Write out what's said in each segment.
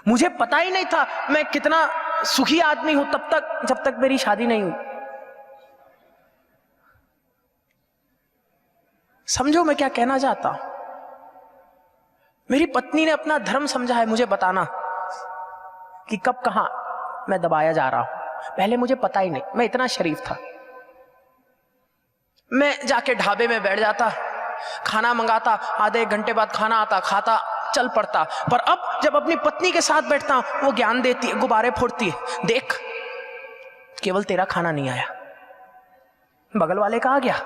मुझे पता ही नहीं था मैं कितना सुखी आदमी हूं तब तक जब तक मेरी शादी नहीं हुई। समझो मैं क्या कहना चाहता हूं। मेरी पत्नी ने अपना धर्म समझा है मुझे बताना कि कब कहां मैं दबाया जा रहा हूं। पहले मुझे पता ही नहीं, मैं इतना शरीफ था। मैं जाके ढाबे में बैठ जाता, खाना मंगाता, आधे एक घंटे बाद खाना आता, खाता, चल पड़ता। पर अब जब अपनी पत्नी के साथ बैठता हूं, वो ज्ञान देती है, गुब्बारे फोड़ती है, देख केवल तेरा खाना नहीं आया, बगल वाले का आ गया,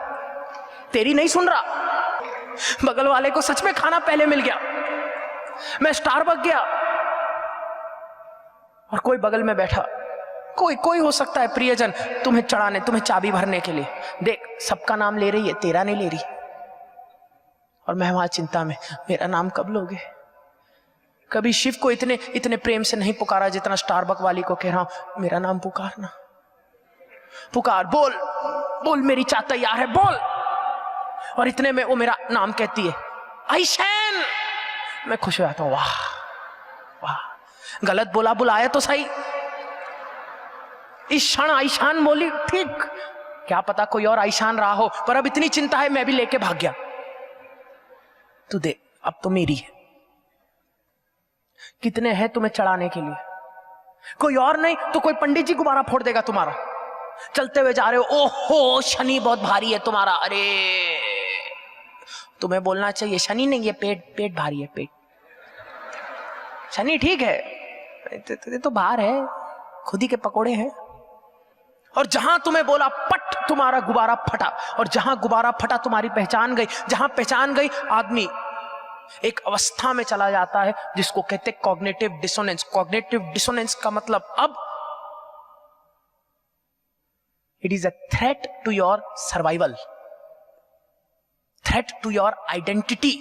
तेरी नहीं सुन रहा, बगल वाले को सच में खाना पहले मिल गया। मैं स्टारबक्स गया और कोई बगल में बैठा, कोई हो सकता है प्रियजन, तुम्हें चढ़ाने, तुम्हें चाबी भरने के लिए, देख सबका नाम ले रही है, तेरा नहीं ले रही। और मैं वहां चिंता में, मेरा नाम कब लोगे। कभी शिव को इतने इतने प्रेम से नहीं पुकारा जितना स्टारबक्स वाली को कह रहा हूं, मेरा नाम पुकारना, पुकार, बोल बोल मेरी चाह तैयार है, बोल। और इतने में वो मेरा नाम कहती है, आयशान। मैं खुश हो जाता हूं, वाह वाह, गलत बोला, बुलाया तो सही। इस क्षण आयशान बोली, ठीक, क्या पता कोई और आयशान रहा हो, पर अब इतनी चिंता है मैं भी लेके भाग गया। तू दे, अब तो मेरी है। कितने हैं तुम्हें चढ़ाने के लिए, कोई और नहीं तो कोई पंडित जी गुब्बारा फोड़ देगा तुम्हारा। चलते हुए जा रहे हो, ओहो शनि बहुत भारी है तुम्हारा, अरे तुम्हें बोलना चाहिए शनि नहीं, ये पेट भारी है, पेट। शनि ठीक है, तो बाहर है, खुद ही के पकोड़े हैं। और जहां तुम्हें बोला पट, तुम्हारा गुब्बारा फटा। और जहां गुब्बारा फटा तुम्हारी पहचान गई, जहां पहचान गई आदमी एक अवस्था में चला जाता है जिसको कहते कॉग्निटिव डिसोनेंस। कॉग्निटिव डिसोनेंस का मतलब अब it is a threat to your survival, threat to your identity.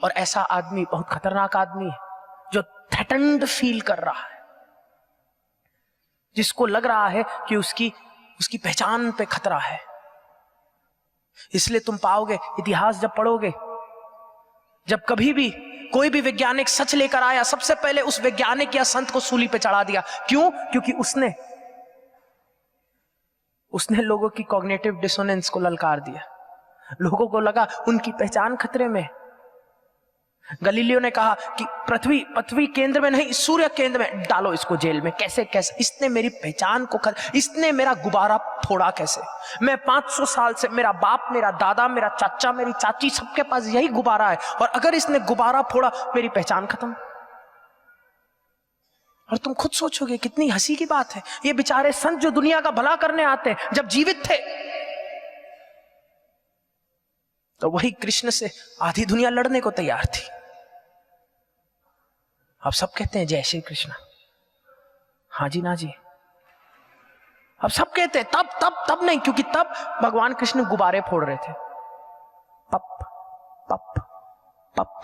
और ऐसा आदमी बहुत खतरनाक आदमी है जो थ्रेटन्ड फील कर रहा है, जिसको लग रहा है कि उसकी पहचान पे खतरा है। इसलिए तुम पाओगे इतिहास जब पढ़ोगे, जब कभी भी कोई भी वैज्ञानिक सच लेकर आया, सबसे पहले उस वैज्ञानिक या संत को सूली पे चढ़ा दिया। क्यों? क्योंकि उसने लोगों की कॉग्निटिव डिसोनेंस को ललकार दिया। लोगों को लगा उनकी पहचान खतरे में। गलीलियो ने कहा कि पृथ्वी केंद्र में नहीं, सूर्य केंद्र में, डालो इसको जेल में। कैसे इसने मेरी पहचान को इसने मेरा गुब्बारा फोड़ा कैसे। मैं 500 साल से, मेरा बाप, मेरा दादा, मेरा चाचा, मेरी चाची, सबके पास यही गुब्बारा है, और अगर इसने गुब्बारा फोड़ा मेरी पहचान खत्म। और तुम खुद सोचोगे कितनी हंसी की बात है, ये बेचारे संत जो दुनिया का भला करने आते हैं, जब जीवित थे तो वही कृष्ण से आधी दुनिया लड़ने को तैयार थी। अब सब कहते हैं जय श्री कृष्ण, हाँ जी ना जी। अब सब कहते हैं तब नहीं, क्योंकि तब भगवान कृष्ण गुब्बारे फोड़ रहे थे, पप पप पप।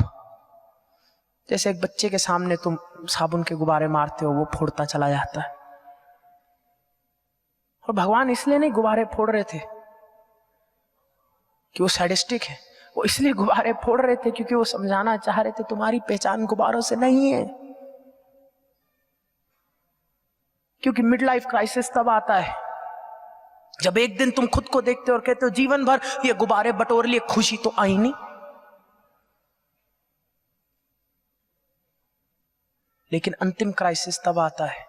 जैसे एक बच्चे के सामने तुम साबुन के गुब्बारे मारते हो, वो फोड़ता चला जाता है। और भगवान इसलिए नहीं गुब्बारे फोड़ रहे थे कि वो सैडिस्टिक है, वो इसलिए गुब्बारे फोड़ रहे थे क्योंकि वो समझाना चाह रहे थे तुम्हारी पहचान गुब्बारों से नहीं है। क्योंकि मिड लाइफ क्राइसिस तब आता है जब एक दिन तुम खुद को देखते हो और कहते हो जीवन भर ये गुब्बारे बटोर लिए, खुशी तो आई नहीं। लेकिन अंतिम क्राइसिस तब आता है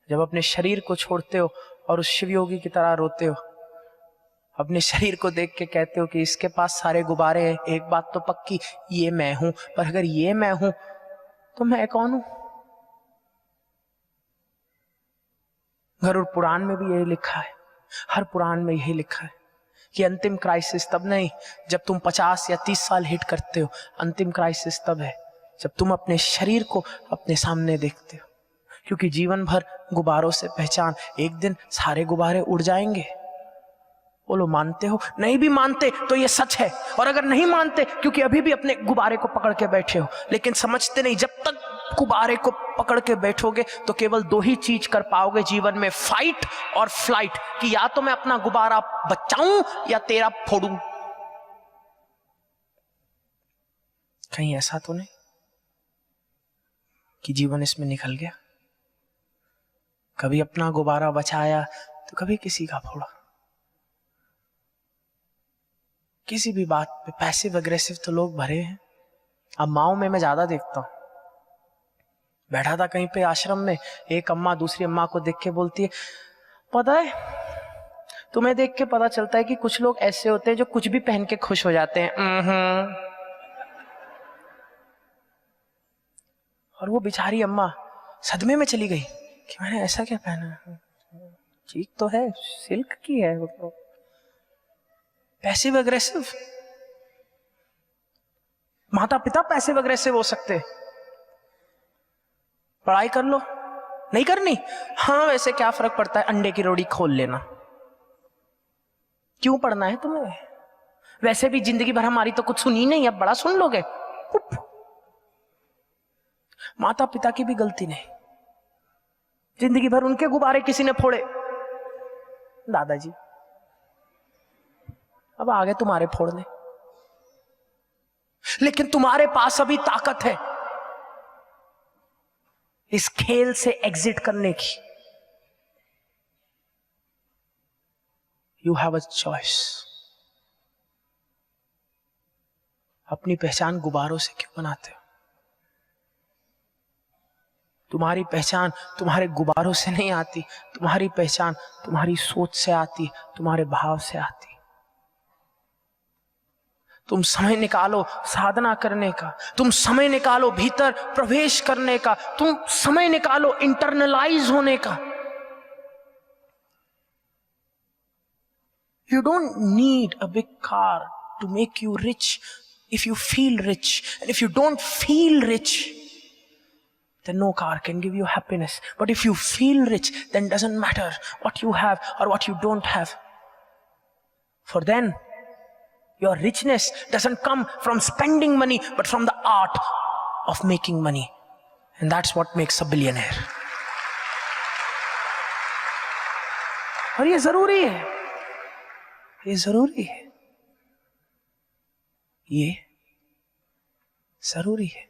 जब अपने शरीर को छोड़ते हो और उस शिवयोगी की तरह रोते हो, अपने शरीर को देख के कहते हो कि इसके पास सारे गुब्बारे हैं, एक बात तो पक्की, ये मैं हूं, पर अगर ये मैं हूं तो मैं कौन हूं। गरुड़ पुराण में भी यही लिखा है, हर पुराण में यही लिखा है कि अंतिम क्राइसिस तब नहीं जब तुम 50 या 30 साल हिट करते हो, अंतिम क्राइसिस तब है जब तुम अपने शरीर को अपने सामने देखते हो। क्योंकि जीवन भर गुब्बारों से पहचान, एक दिन सारे गुब्बारे उड़ जाएंगे। बोलो मानते हो? नहीं भी मानते तो ये सच है। और अगर नहीं मानते क्योंकि अभी भी अपने गुब्बारे को पकड़ के बैठे हो, लेकिन समझते नहीं जब तक गुब्बारे को पकड़ के बैठोगे तो केवल दो ही चीज कर पाओगे जीवन में, फाइट और फ्लाइट, कि या तो मैं अपना गुब्बारा बचाऊं या तेरा फोड़ूं। कहीं ऐसा तो नहीं कि जीवन इसमें निकल गया। कभी अपना गुब्बारा बचाया तो कभी किसी का फोड़ा। किसी भी बात पे पैसिव अग्रेसिव तो लोग भरे हैं। अब माओ में मैं ज्यादा देखता हूं। बैठा था कहीं पे आश्रम में, एक अम्मा दूसरी अम्मा को देख के बोलती है, पता है तुम्हें देख के पता चलता है कि कुछ लोग ऐसे होते हैं जो कुछ भी पहन के खुश हो जाते हैं। और वो बेचारी अम्मा सदमे में चली गई कि मैंने ऐसा क्या पहना, ठीक तो है, सिल्क की है। वो पैसिव अग्रेसिव। माता पिता पैसिव अग्रेसिव हो सकते। पढ़ाई कर लो, नहीं करनी, हाँ वैसे क्या फर्क पड़ता है, अंडे की रोटी खोल लेना, क्यों पढ़ना है तुम्हें, वैसे भी जिंदगी भर हमारी तो कुछ सुनी नहीं, अब बड़ा सुन लोगे। माता पिता की भी गलती नहीं, जिंदगी भर उनके गुब्बारे किसी ने फोड़े, दादाजी अब आगे तुम्हारे फोड़ने, लेकिन तुम्हारे पास अभी ताकत है इस खेल से एग्जिट करने की। You have a choice. अपनी पहचान गुब्बारों से क्यों बनाते हो? तुम्हारी पहचान तुम्हारे गुब्बारों से नहीं आती, तुम्हारी पहचान तुम्हारी सोच से आती, तुम्हारे भाव से आती। तुम समय निकालो साधना करने का, तुम समय निकालो भीतर प्रवेश करने का, तुम समय निकालो इंटरनलाइज होने का। You don't need a big car to make you rich if you feel rich. And if you don't feel rich, then no car can give you happiness. But if you feel rich, then doesn't matter what you have or what you don't have. For then, your richness doesn't come from spending money, but from the art of making money. And that's what makes a billionaire. और ये जरूरी है, ये जरूरी है, ये जरूरी है।